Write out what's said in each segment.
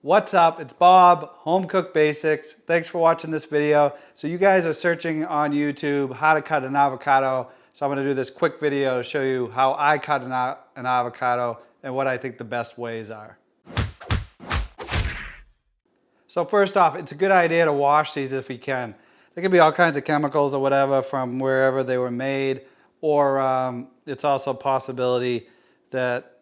What's up? It's Bob, Home Cook Basics. Thanks for watching this video. So you guys are searching on YouTube how to cut an avocado. So I'm going to do this quick video to show you how I cut an avocado and what I think the best ways are. So first off, it's a good idea to wash these if you can. There could be all kinds of chemicals or whatever from wherever they were made, or it's also a possibility that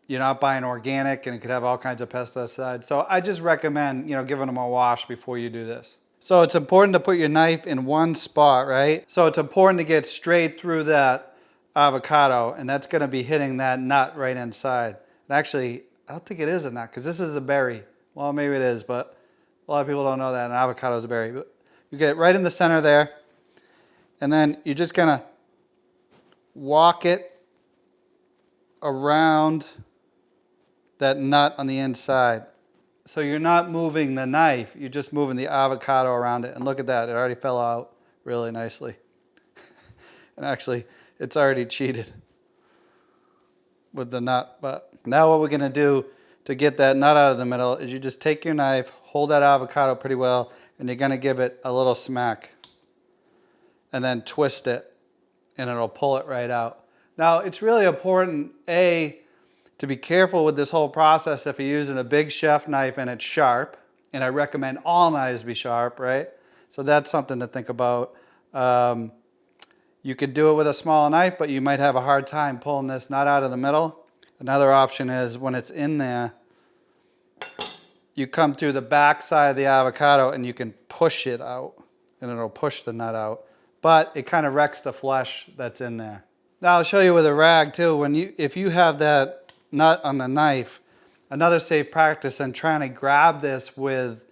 you're not buying organic and it could have all kinds of pesticides. So I just recommend, giving them a wash before you do this. So it's important to put your knife in one spot, right? So it's important to get straight through that avocado, and that's gonna be hitting that nut right inside. And actually, I don't think it is a nut because this is a berry. Well, maybe it is, but a lot of people don't know that an avocado is a berry. But you get it right in the center there, and then you're just gonna walk it around that nut on the inside. So you're not moving the knife, you're just moving the avocado around it. And look at that, it already fell out really nicely. And actually, it's already cheated with the nut. But now what we're gonna do to get that nut out of the middle is you just take your knife, hold that avocado pretty well, and you're gonna give it a little smack. And then twist it, and it'll pull it right out. Now, it's really important, to be careful with this whole process if you're using a big chef knife and it's sharp, and I recommend all knives be sharp, right? So that's something to think about. You could do it with a small knife, but you might have a hard time pulling this nut out of the middle. Another option is when it's in there, you come through the back side of the avocado and you can push it out, and it'll push the nut out. But it kind of wrecks the flesh that's in there. Now I'll show you with a rag too. If you have that nut on the knife, another safe practice in trying to grab this with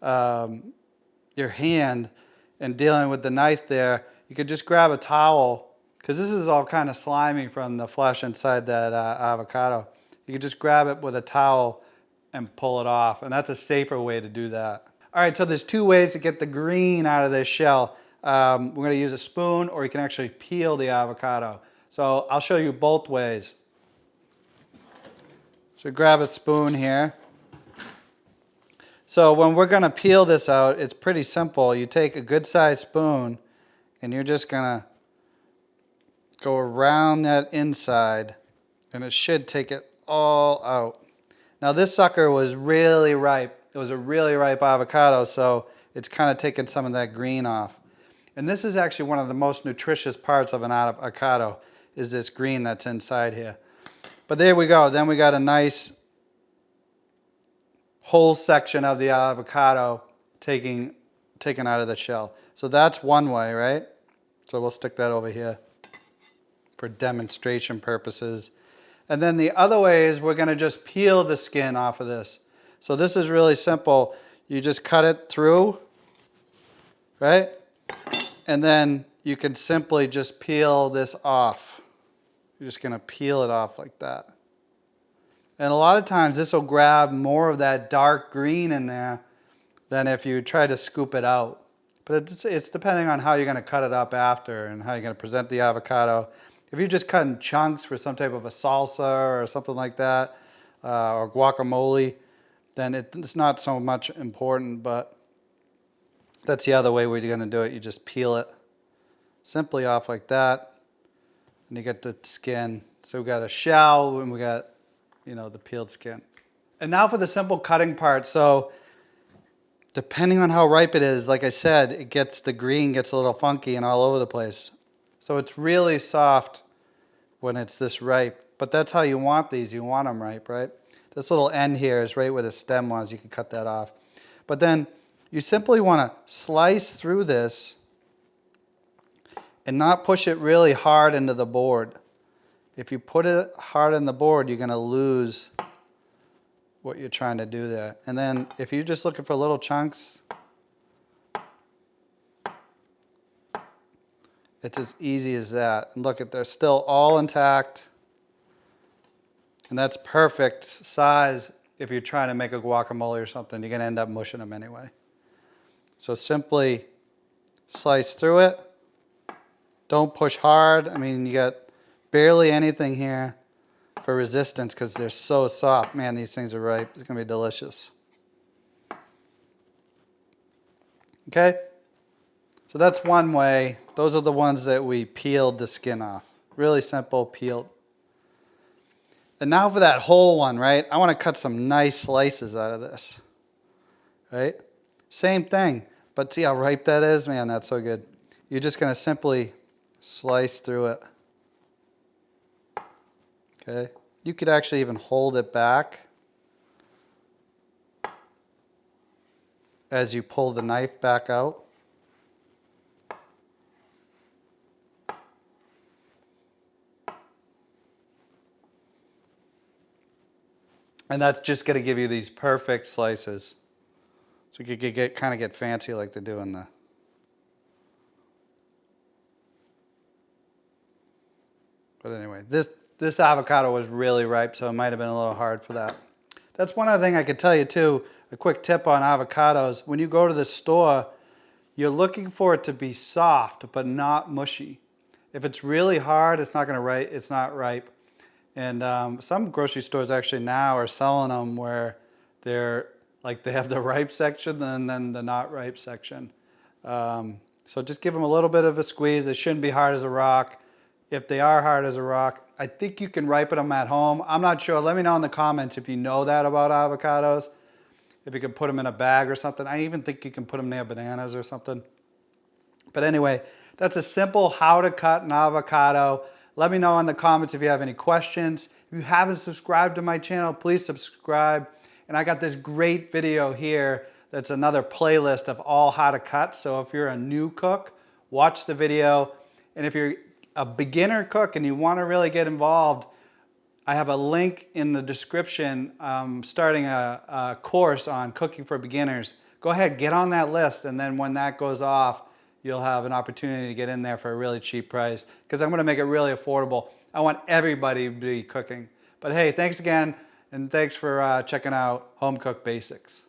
your hand and dealing with the knife there, you could just grab a towel, because this is all kind of slimy from the flesh inside that avocado. You could just grab it with a towel and pull it off, and that's a safer way to do that. All right, so there's two ways to get the green out of this shell. We're going to use a spoon, or you can actually peel the avocado. So I'll show you both ways. So grab a spoon here. So when we're going to peel this out, it's pretty simple. You take a good sized spoon and you're just going to go around that inside, and it should take it all out. Now this sucker was really ripe. It was a really ripe avocado, so it's kind of taken some of that green off. And this is actually one of the most nutritious parts of an avocado, is this green that's inside here. But there we go. Then we got a nice whole section of the avocado taken out of the shell. So that's one way, right? So we'll stick that over here for demonstration purposes. And then the other way is we're going to just peel the skin off of this. So this is really simple. You just cut it through, right? And then you can simply just peel this off. You're just going to peel it off like that. And a lot of times this will grab more of that dark green in there than if you try to scoop it out. But it's depending on how you're going to cut it up after and how you're going to present the avocado. If you're just cutting chunks for some type of a salsa or something like that, or guacamole, then it's not so much important. But that's the other way where you're going to do it. You just peel it simply off like that. And you get the skin. So we got a shell and we got, the peeled skin. And now for the simple cutting part. So depending on how ripe it is, like I said, the green gets a little funky and all over the place. So it's really soft when it's this ripe. But that's how you want these. You want them ripe, right? This little end here is right where the stem was. You can cut that off. But then you simply want to slice through this and not push it really hard into the board. If you put it hard in the board, you're going to lose what you're trying to do there. And then if you're just looking for little chunks, it's as easy as that. And look, they're still all intact. And that's perfect size if you're trying to make a guacamole or something. You're going to end up mushing them anyway. So simply slice through it. Don't push hard. I mean, you got barely anything here for resistance because they're so soft. Man, these things are ripe. It's going to be delicious. Okay? So that's one way. Those are the ones that we peeled the skin off. Really simple, peeled. And now for that whole one, right? I want to cut some nice slices out of this. Right? Same thing. But see how ripe that is? Man, that's so good. You're just going to simply slice through it. Okay? You could actually even hold it back as you pull the knife back out. And that's just going to give you these perfect slices. So you could kind of get fancy like they do in the... But anyway, this avocado was really ripe, so it might have been a little hard for that. That's one other thing I could tell you too, a quick tip on avocados. When you go to the store, you're looking for it to be soft, but not mushy. If it's really hard, it's not ripe. And some grocery stores actually now are selling them where they're like they have the ripe section and then the not ripe section. So just give them a little bit of a squeeze. They shouldn't be hard as a rock. If they are hard as a rock, I think you can ripen them at home. I'm not sure. Let me know in the comments if you know that about avocados. If you can put them in a bag or something. I even think you can put them near bananas or something. But anyway, that's a simple how to cut an avocado. Let me know in the comments if you have any questions. If you haven't subscribed to my channel, please subscribe. And I got this great video here that's another playlist of all how to cut. So if you're a new cook, watch the video. And if you're a beginner cook and you want to really get involved, I have a link in the description starting a course on cooking for beginners. Go ahead, get on that list, and then when that goes off, you'll have an opportunity to get in there for a really cheap price because I'm going to make it really affordable. I want everybody to be cooking. But hey, thanks again, and thanks for checking out Home Cook Basics.